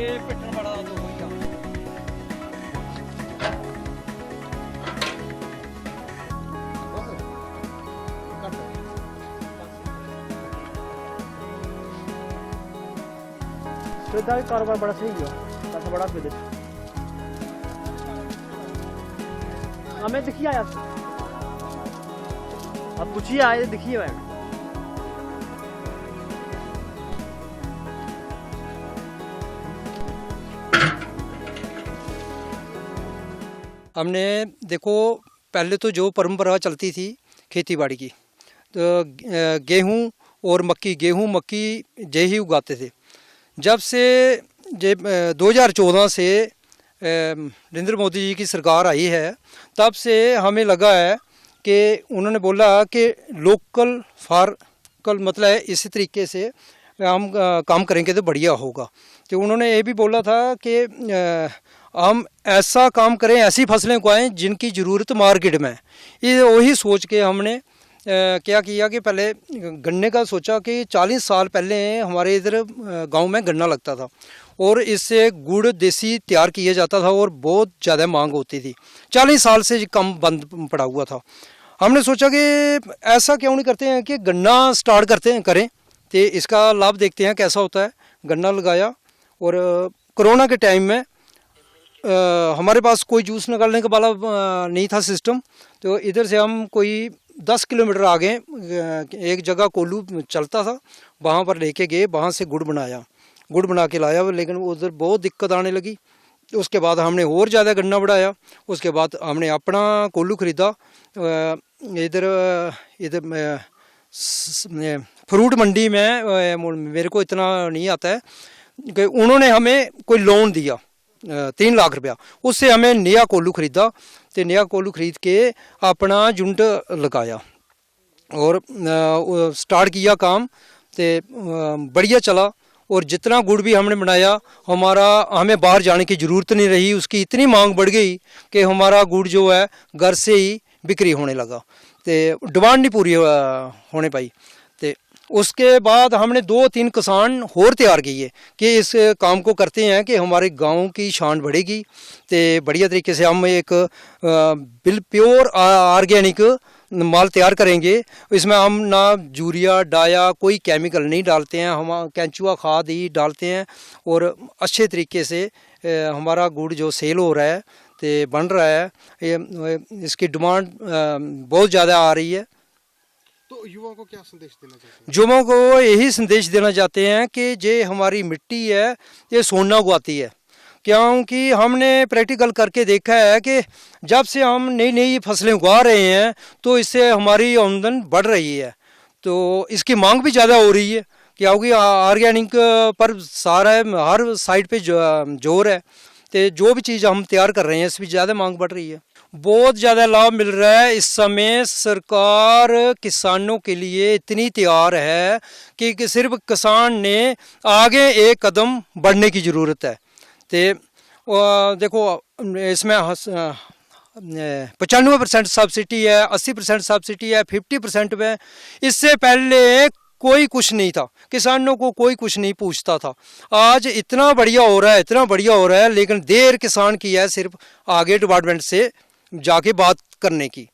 पिट्ठन बड़ा तो हो गया। का कारोबार बड़ा सही हुआ, पैसा बड़ा दे देते हमें। दिखिए आया अब पूछिए आए, दिखिए मैम। हमने देखो पहले तो जो परंपरा चलती थी खेती बाड़ी की, तो गेहूं और मक्की, गेहूं मक्की यही उगाते थे। जब से 2014 से नरेंद्र मोदी जी की सरकार आई है, तब से हमें लगा है कि उन्होंने बोला कि लोकल फॉर कल, मतलब है इसी तरीके से हम काम करेंगे तो बढ़िया होगा। तो उन्होंने ये भी बोला था कि हम ऐसा काम करें, ऐसी फसलें उगाएं जिनकी ज़रूरत मार्केट में। ये वही सोच के हमने क्या किया कि पहले गन्ने का सोचा कि 40 साल पहले हमारे इधर गांव में गन्ना लगता था और इससे गुड़ देसी तैयार किया जाता था और बहुत ज़्यादा मांग होती थी। 40 साल से कम बंद पड़ा हुआ था। हमने सोचा कि ऐसा क्यों नहीं करते हैं कि गन्ना स्टार्ट करें, तो इसका लाभ देखते हैं कैसा होता है। गन्ना लगाया और कोरोना के टाइम में हमारे पास कोई जूस निकालने का वाला नहीं था सिस्टम, तो इधर से हम कोई 10 किलोमीटर आगे एक जगह कोल्लू चलता था, वहाँ पर लेके गए, वहाँ से गुड़ बना के लाया। लेकिन उधर बहुत दिक्कत आने लगी। उसके बाद हमने और ज़्यादा गन्ना बढ़ाया। उसके बाद हमने अपना कोल्लू ख़रीदा। इधर फ्रूट मंडी में मेरे को इतना नहीं आता है कि उन्होंने हमें कोई लोन दिया 3 लाख रुपया, उससे हमें नया कोल्लू ख़रीदा। तो नया कोल्लू ख़रीद के अपना यूनिट लगाया और स्टार्ट किया काम, तो बढ़िया चला। और जितना गुड़ भी हमने बनाया, हमें बाहर जाने की ज़रूरत नहीं रही। उसकी इतनी मांग बढ़ गई कि हमारा गुड़ जो है घर से ही बिक्री होने लगा, तो डिमांड नहीं पूरी होने पाई। तो उसके बाद हमने 2-3 किसान और तैयार किए कि इस काम को करते हैं कि हमारे गांव की शान बढ़ेगी। तो बढ़िया तरीके से हम एक प्योर ऑर्गेनिक माल तैयार करेंगे। इसमें हम ना यूरिया डाया कोई केमिकल नहीं डालते हैं, हम केंचुआ खाद ही डालते हैं। और अच्छे तरीके से हमारा गुड़ जो सेल हो रहा है तो बन रहा है। इसकी डिमांड बहुत ज़्यादा आ रही है। तो युवाओं को क्या संदेश देना चाहते हैं? युवाओं को यही संदेश देना चाहते हैं कि ये हमारी मिट्टी है, ये सोना उगाती है। क्योंकि हमने प्रैक्टिकल करके देखा है कि जब से हम नई नई फसलें उगा रहे हैं तो इससे हमारी आमदन बढ़ रही है, तो इसकी मांग भी ज़्यादा हो रही है। क्योंकि ऑर्गेनिक पर सारा हर साइड पे जोर है, तो जो भी चीज़ हम तैयार कर रहे हैं इसमें ज़्यादा मांग बढ़ रही है। बहुत ज़्यादा लाभ मिल रहा है। इस समय सरकार किसानों के लिए इतनी तैयार है कि सिर्फ किसान ने आगे एक कदम बढ़ने की ज़रूरत है। तो देखो इसमें 95% सब्सिडी है, 80% सब्सिडी है, 50% में। इससे पहले कोई कुछ नहीं था, किसानों को कोई कुछ नहीं पूछता था। आज इतना बढ़िया हो रहा है, लेकिन देर किसान की है सिर्फ आगे डिपार्टमेंट से जाके बात करने की।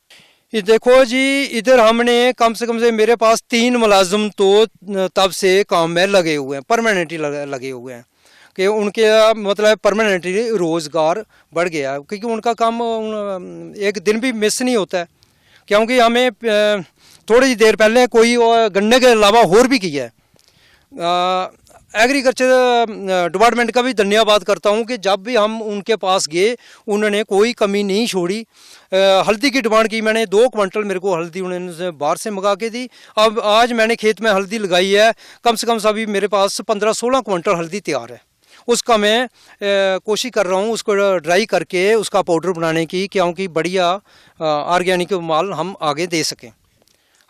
ये देखो जी, इधर हमने कम से मेरे पास 3 मुलाजिम तो तब से काम में लगे हुए हैं, परमानेंटली लगे हुए हैं कि उनके मतलब परमानेंटली रोज़गार बढ़ गया है। क्योंकि उनका काम एक दिन भी मिस नहीं होता है। क्योंकि हमें थोड़ी देर पहले कोई गन्ने के अलावा और भी किया है। एग्रीकल्चर डिपार्टमेंट का भी धन्यवाद करता हूं कि जब भी हम उनके पास गए उन्होंने कोई कमी नहीं छोड़ी। हल्दी की डिमांड की मैंने, 2 क्विंटल मेरे को हल्दी उन्होंने बाहर से मंगा के दी। अब आज मैंने खेत में हल्दी लगाई है, कम से कम अभी मेरे पास 15-16 क्विंटल हल्दी तैयार है। उसका मैं कोशिश कर रहा हूँ उसको ड्राई करके उसका पाउडर बनाने की, क्योंकि बढ़िया ऑर्गेनिक माल हम आगे दे सकें।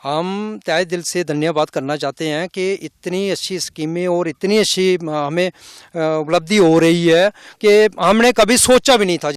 हम तहे दिल से धन्यवाद करना चाहते हैं कि इतनी अच्छी स्कीमें और इतनी अच्छी हमें उपलब्धि हो रही है कि हमने कभी सोचा भी नहीं था।